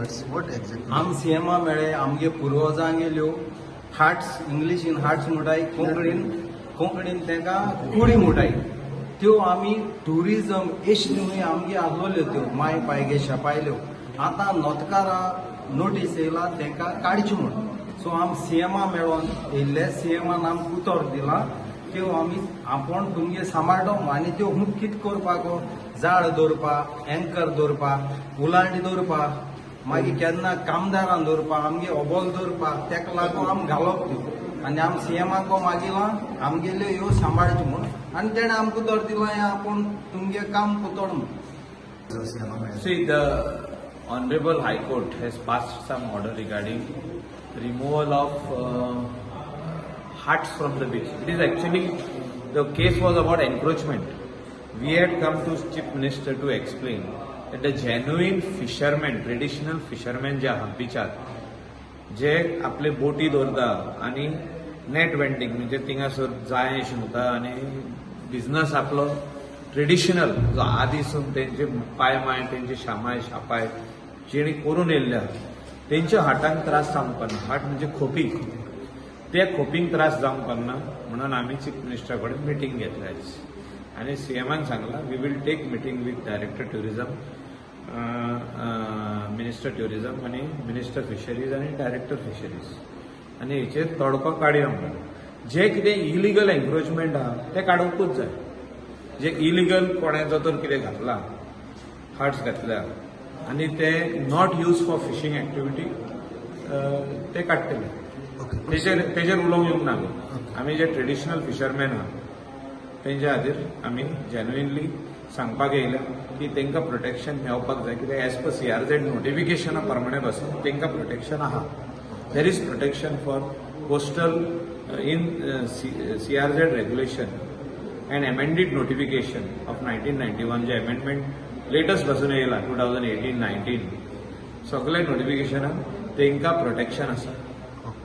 hats? What exactly? आम सीएमा मेळे आमगे पुर्वजां गेल्यो हार्ट्स इंग्लिशीन हार्ट्स म्हणटाय कोंकणीन तेका कुडी म्हणटाय त्यो आमी टुरिजम एशनी आमगे आसलोल्यो त्यो माय पायगे शेपायल्यो आतां नोतकारां नोटीस येयला तेंका काडच्यो म्हण सो आम सीएमा मेळोन येयल्ले सीएमान आमकां उतर दिला त्यो आमी आपण तुमगे सांबाळटो आनी त्यो खूब कितें करपाक जाळ दवरपाक एंकर दवरपाक उलांडी दवरपाक मागीर केन्ना कामदारां दवरपाक आमगे ओबोल दवरपाक तेका लागून आम घालप त्यो आनी आम सीएमाको मागिला आमगेल्यो ह्यो सांबाळच्यो म्हूण आनी तेणें आमकां उतर दिला हें आपूण तुमगे काम कोतोड म्हूण. See, the Honorable High Court has passed some order regarding removal of huts from the beach. It is actually, the case was about encroachment. We had come to Chief Minister to explain that the genuine fishermen, traditional fishermen जे आहात बिचार जे आपले बोटी दवरता आणि net vending म्हणजे थिंगासर जाय शिंवता आणि बिझनेस आपलो ट्रेडिशनल जो आदीसून तेंचे पायमाय तेंचे शामाय शापाय जेणी करून येयल्ले आहात तेंच्या हाटांक त्रास जावंक उपकारना. हाट म्हणजे खोपीक त्या खोपींक त्रास जावंक उपकारना म्हणून आम्ही चीफ मिनिस्टरा कडेन मिटींग घेतली आयज आनी सीएमान सांगला we will take meeting with director tourism minister tourism आणि मिनिस्टर फिशरीज आणि डायरेक्टर फिशरीज आणि हेचेर तोडको काडया म्हणून जे कितें इलिगल एन्क्रोचमेंट आहा ते काडूंकूच जाय. जे इलिगल कोणें तर कितें घातला हार्ट्स घातल्या आणि ते not use for fishing activity ते काडटले तेजेर उलोवंक येवंक ना. आमी जे ट्रेडिशनल फिशरमॅन आहा तेंच्या खातीर आमी जेन्युइनली सांगपाक येयल्या की तेंकां प्रोटेक्शन मेळपाक जाय कित्याक एज पर CRZ नोटिफिकेशना प्रमाणे पासून तेंकां प्रोटेक्शन आहा. There is protection for coastal in CRZ regulation and amended notification of 1991 जे अमेंडमेंट लेटस्ट पासून येयला 2018-19 सगळे नोटिफिकेशनान तेंकां प्रोटेक्शन आसा.